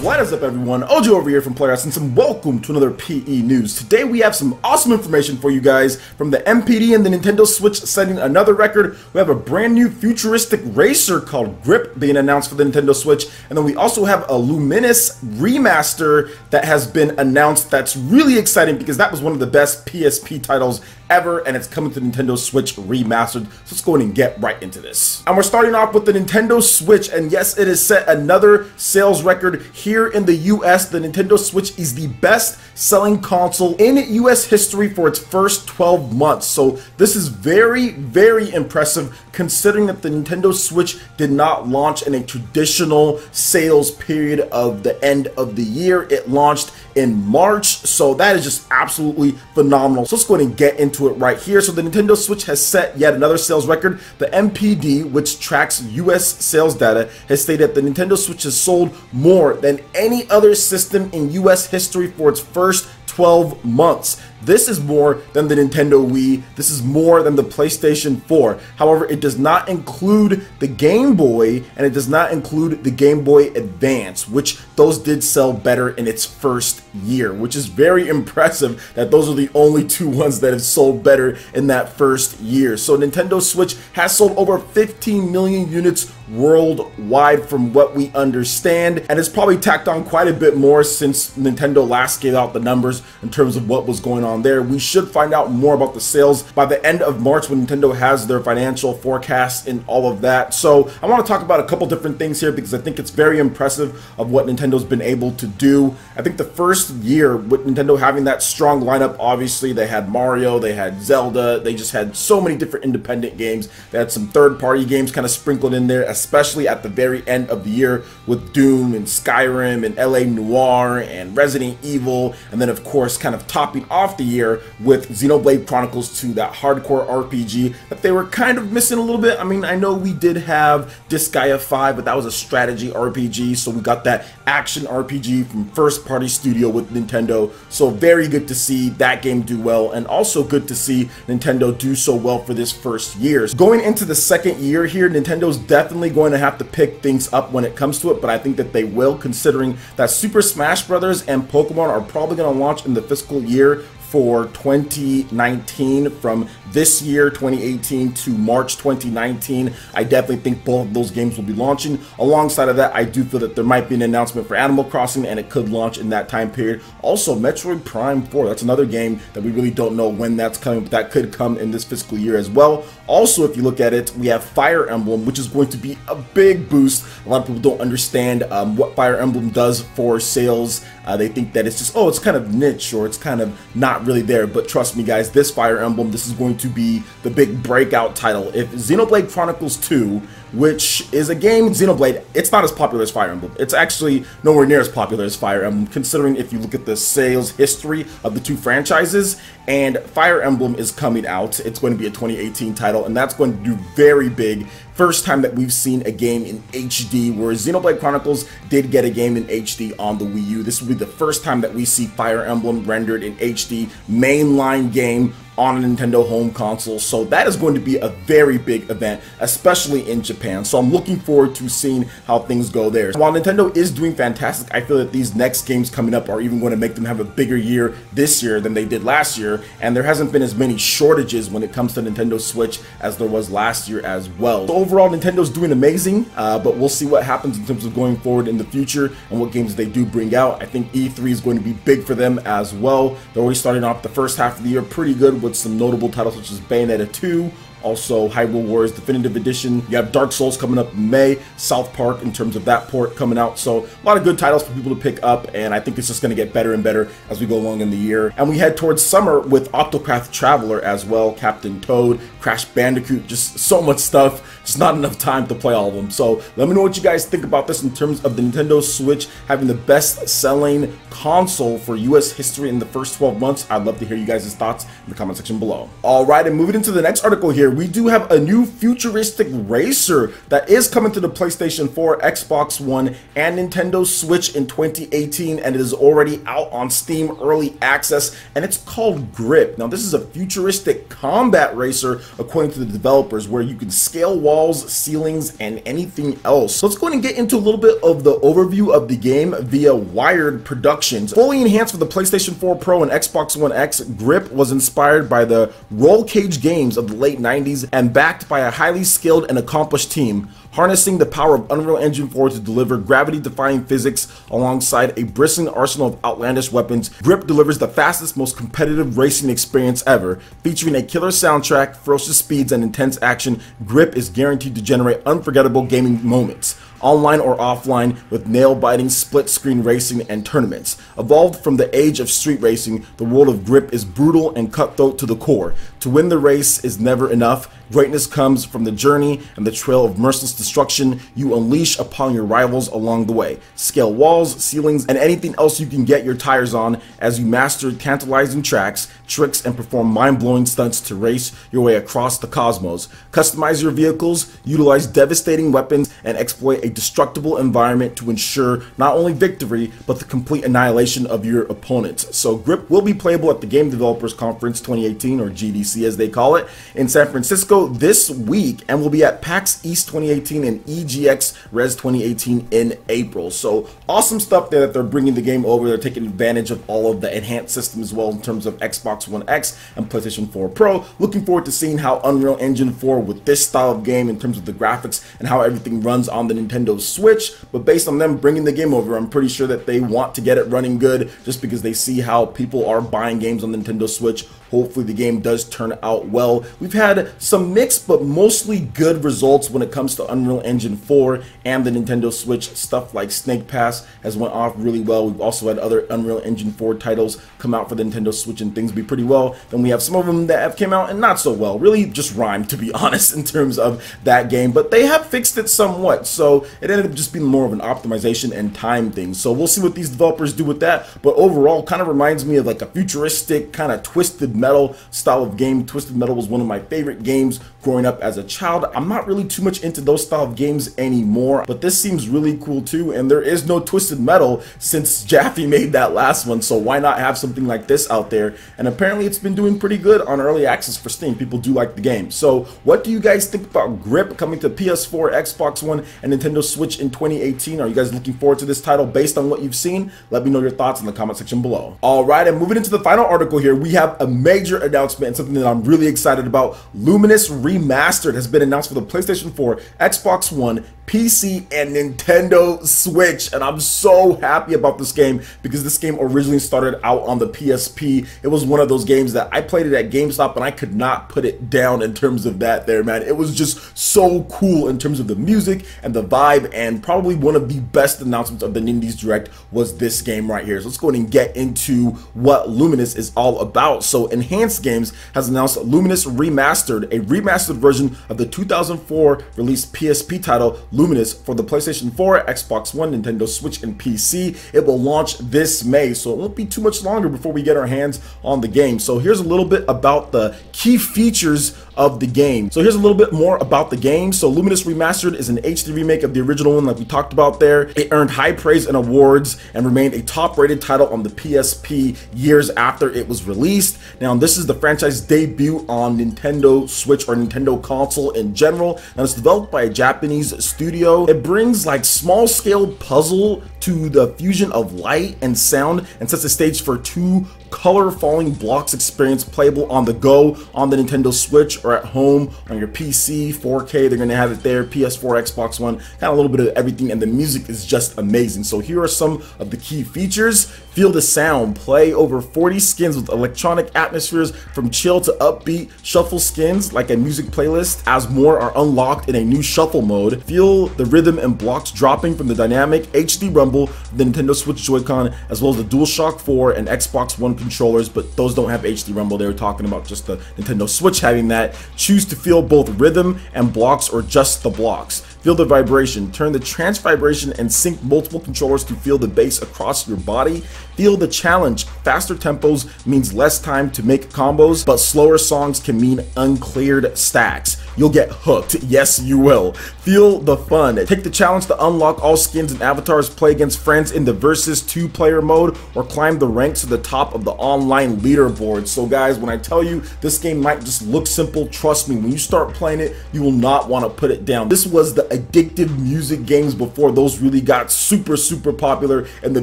What is up, everyone? OJ over here from Player Essence, and welcome to another PE News. Today we have some awesome information for you guys from the MPD and the Nintendo Switch setting another record. We have a brand new futuristic racer called Grip being announced for the Nintendo Switch, and then we also have a Lumines Remaster that has been announced. That's really exciting because that was one of the best PSP titles ever, and it's coming to Nintendo Switch Remastered. So let's go ahead and get right into this. And we're starting off with the Nintendo Switch, and yes, it has set another sales record here in the US. The Nintendo Switch is the best selling console in US history for its first 12 months. So this is very, very impressive considering that the Nintendo Switch did not launch in a traditional sales period of the end of the year. It launched in March, so that is just absolutely phenomenal. So let's go ahead and get into it right here. So the Nintendo Switch has set yet another sales record. The MPD, which tracks US sales data, has stated that the Nintendo Switch has sold more than any other system in US history for its first 12 months. This is more than the Nintendo Wii. This is more than the PlayStation 4. However, it does not include the Game Boy, and it does not include the Game Boy Advance, which those did sell better in its first year, which is very impressive that those are the only two ones that have sold better in that first year. So Nintendo Switch has sold over 15 million units worldwide from what we understand, and it's probably tacked on quite a bit more since Nintendo last gave out the numbers in terms of what was going on there. We should find out more about the sales by the end of March when Nintendo has their financial forecast and all of that. So I want to talk about a couple different things here because I think it's very impressive of what Nintendo's been able to do. I think the first year with Nintendo having that strong lineup, obviously they had Mario, they had Zelda, they just had so many different independent games. They had some third-party games kind of sprinkled in there, especially at the very end of the year with Doom and Skyrim and LA Noire and Resident Evil, and then of course kind of topping off the year with Xenoblade Chronicles 2, that hardcore RPG that they were kind of missing a little bit. I mean, I know we did have Disgaea 5, but that was a strategy RPG, so we got that action RPG from first party studio with Nintendo. So very good to see that game do well, and also good to see Nintendo do so well for this first year. Going into the second year here, Nintendo's definitely going to have to pick things up when it comes to it, but I think that they will, considering that Super Smash Bros. And Pokemon are probably going to launch in the fiscal year for 2019 from this year 2018 to March 2019. I definitely think both of those games will be launching. Alongside of that, I do feel that there might be an announcement for Animal Crossing, and it could launch in that time period. Also, Metroid Prime 4, that's another game that we really don't know when that's coming, but that could come in this fiscal year as well. Also, if you look at it, we have Fire Emblem, which is going to be a big boost. A lot of people don't understand what Fire Emblem does for sales. They think that it's just, oh, it's kind of niche, or it's kind of not really there. But trust me, guys, this Fire Emblem, this is going to be the big breakout title. If Xenoblade Chronicles 2, which is a game, Xenoblade, it's not as popular as Fire Emblem. It's actually nowhere near as popular as Fire Emblem, considering if you look at the sales history of the two franchises. And Fire Emblem is coming out. It's going to be a 2018 title, and that's going to do very big. First time that we've seen a game in HD, whereas Xenoblade Chronicles did get a game in HD on the Wii U. This will be the first time that we see Fire Emblem rendered in HD, mainline game on a Nintendo home console. So that is going to be a very big event, especially in Japan. So I'm looking forward to seeing how things go there. While Nintendo is doing fantastic, I feel that these next games coming up are even going to make them have a bigger year this year than they did last year, and there hasn't been as many shortages when it comes to Nintendo Switch as there was last year as well. So overall, Nintendo's doing amazing, but we'll see what happens in terms of going forward in the future and what games they do bring out. I think E3 is going to be big for them as well. They're already starting off the first half of the year pretty good with some notable titles such as Bayonetta 2, also Hyrule Warriors Definitive Edition. You have Dark Souls coming up in May, South Park in terms of that port coming out. So a lot of good titles for people to pick up, and I think it's just going to get better and better as we go along in the year. And we head towards summer with Octopath Traveler as well, Captain Toad, Crash Bandicoot, just so much stuff, just not enough time to play all of them. So let me know what you guys think about this in terms of the Nintendo Switch having the best selling console for US history in the first 12 months. I'd love to hear you guys' thoughts in the comment section below. All right, and moving into the next article here, we do have a new futuristic racer that is coming to the PlayStation 4, Xbox One, and Nintendo Switch in 2018, and it is already out on Steam Early Access, and it's called Grip. Now, this is a futuristic combat racer, according to the developers, where you can scale walls, ceilings, and anything else. So let's go ahead and get into a little bit of the overview of the game via Wired Productions. Fully enhanced for the PlayStation 4 Pro and Xbox One X, Grip was inspired by the roll cage games of the late 90s and backed by a highly skilled and accomplished team, harnessing the power of Unreal Engine 4 to deliver gravity-defying physics alongside a bristling arsenal of outlandish weapons. Grip delivers the fastest, most competitive racing experience ever. Featuring a killer soundtrack, ferocious speeds, and intense action, Grip is guaranteed to generate unforgettable gaming moments, online or offline, with nail-biting split-screen racing and tournaments. Evolved from the age of street racing, the world of Grip is brutal and cutthroat to the core. To win the race is never enough. Greatness comes from the journey and the trail of merciless destruction you unleash upon your rivals along the way. Scale walls, ceilings, and anything else you can get your tires on as you master tantalizing tracks, tricks, and perform mind-blowing stunts to race your way across the cosmos. Customize your vehicles, utilize devastating weapons, and exploit a destructible environment to ensure not only victory, but the complete annihilation of your opponents. So Grip will be playable at the Game Developers Conference 2018, or GDC as they call it, in San Francisco this week, and will be at PAX East 2018 and EGX Res 2018 in April. So awesome stuff there that they're bringing the game over. They're taking advantage of all of the enhanced system as well in terms of Xbox One X and PlayStation 4 Pro. Looking forward to seeing how Unreal Engine 4 with this style of game in terms of the graphics and how everything runs on the Nintendo Switch. But based on them bringing the game over, I'm pretty sure that they want to get it running good just because they see how people are buying games on the Nintendo Switch. Hopefully the game does turn out well. We've had some mixed but mostly good results when it comes to Unreal Engine 4 and the Nintendo Switch. Stuff like Snake Pass has went off really well. We've also had other Unreal Engine 4 titles come out for the Nintendo Switch and things be pretty well. Then we have some of them that have came out and not so well. Really just rhymed, to be honest, in terms of that game. But they have fixed it somewhat, so it ended up just being more of an optimization and time thing. So we'll see what these developers do with that. But overall, kind of reminds me of like a futuristic kind of Twisted Metal style of game. Twisted Metal was one of my favorite games growing up as a child. I'm not really too much into those style of games anymore, but this seems really cool too. And there is no Twisted Metal since Jaffe made that last one, so why not have something like this out there? And apparently it's been doing pretty good on early access for Steam. People do like the game. So what do you guys think about Grip coming to PS4, Xbox One, and Nintendo Switch in 2018? Are you guys looking forward to this title based on what you've seen? Let me know your thoughts in the comment section below. Alright, and moving into the final article here, we have a major announcement and something that I'm really excited about. Lumines Remastered has been announced for the PlayStation 4, Xbox One, PC, and Nintendo Switch, and I'm so happy about this game because this game originally started out on the PSP. It was one of those games that I played it at GameStop and I could not put it down in terms of that there, man. It was just so cool in terms of the music and the vibe, and probably one of the best announcements of the Nindies Direct was this game right here. So let's go ahead and get into what Lumines is all about. So Enhanced Games has announced Lumines Remastered, a remastered version of the 2004 released PSP title Lumines for the PlayStation 4, Xbox One, Nintendo Switch, and PC. It will launch this May, so it won't be too much longer before we get our hands on the game. So here's a little bit about the key features of the game. So here's a little bit more about the game. So Lumines Remastered is an HD remake of the original one like we talked about there. It earned high praise and awards and remained a top-rated title on the PSP years after it was released. Now this is the franchise debut on Nintendo Switch or Nintendo console in general. Now it's developed by a Japanese studio. It brings like small-scale puzzle to the fusion of light and sound and sets the stage for two color falling blocks experience playable on the go on the Nintendo Switch or at home on your PC, 4K. They're gonna have it there, PS4, Xbox One, kind of a little bit of everything, and the music is just amazing. So here are some of the key features. Feel the sound. Play over 40 skins with electronic atmospheres from chill to upbeat. Shuffle skins like a music playlist as more are unlocked in a new shuffle mode. Feel the rhythm and blocks dropping from the dynamic HD rumble of the Nintendo Switch Joy-Con, as well as the DualShock 4 and Xbox One controllers, but those don't have HD rumble. They were talking about just the Nintendo Switch having that. Choose to feel both rhythm and blocks or just the blocks. Feel the vibration. Turn the trance vibration and sync multiple controllers to feel the bass across your body. Feel the challenge. Faster tempos means less time to make combos, but slower songs can mean uncleared stacks. You'll get hooked. Yes, you will. Feel the fun. Take the challenge to unlock all skins and avatars, play against friends in the versus 2-player mode, or climb the ranks to the top of the online leaderboard. So guys, when I tell you this game might just look simple, trust me, when you start playing it, you will not want to put it down. This was the addictive music games before those really got super popular in the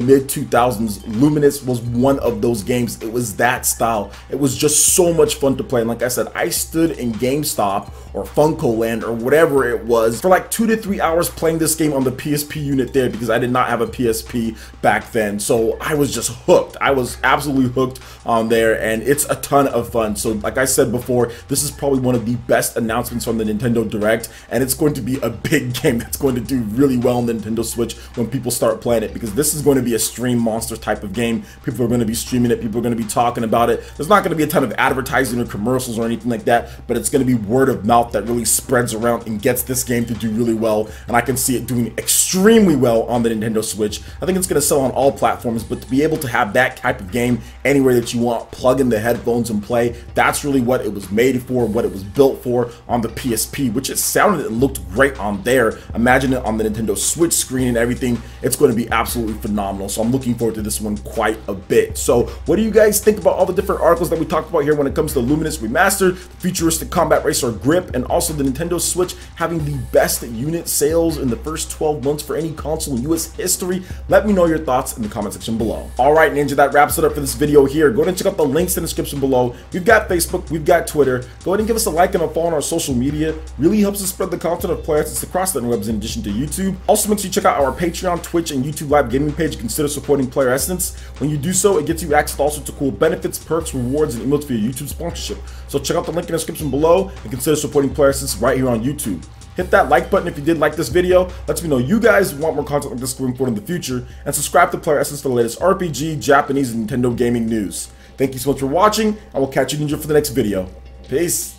mid-2000s. Lumines was one of those games. It was that style. It was just so much fun to play. And like I said, I stood in GameStop or Funko Land or whatever it was for like 2 to 3 hours playing this game on the PSP unit there, because I did not have a PSP back then. So I was just hooked. I was absolutely hooked on there, and it's a ton of fun. So like I said before, this is probably one of the best announcements from the Nintendo Direct, and it's going to be a big game that's going to do really well on the Nintendo Switch when people start playing it, because this is going to be a stream monster type of game. People are going to be streaming it, people are going to be talking about it. There's not going to be a ton of advertising or commercials or anything like that, but it's going to be word of mouth that really spreads around and gets this game to do really well, and I can see it doing extremely well on the Nintendo Switch. I think it's going to sell on all platforms, but to be able to have that type of game anywhere that you want, plug in the headphones and play, that's really what it was made for, what it was built for on the PSP, which it sounded and looked great on there. Imagine it on the Nintendo Switch screen and everything. It's going to be absolutely phenomenal, so I'm looking forward to this one quite a bit. So what do you guys think about all the different articles that we talked about here when it comes to Lumines Remastered, the futuristic combat racer grip, and also the Nintendo Switch having the best unit sales in the first 12 months for any console in US history? Let me know your thoughts in the comment section below. Alright Ninja, that wraps it up for this video here. Go ahead and check out the links in the description below. We've got Facebook, we've got Twitter. Go ahead and give us a like and a follow on our social media. Really helps us spread the content of Player Essence across the interwebs in addition to YouTube. Also make sure you check out our Patreon, Twitch, and YouTube live gaming page. Consider supporting Player Essence. When you do so, it gets you access to all sorts of cool benefits, perks, rewards, and emotes for your YouTube sponsorship. So check out the link in the description below and consider supporting Player Essence right here on YouTube. Hit that like button if you did like this video. Lets me know you guys want more content like this going forward in the future. And subscribe to Player Essence for the latest RPG, Japanese, and Nintendo gaming news. Thank you so much for watching. I will catch you Ninja for the next video. Peace.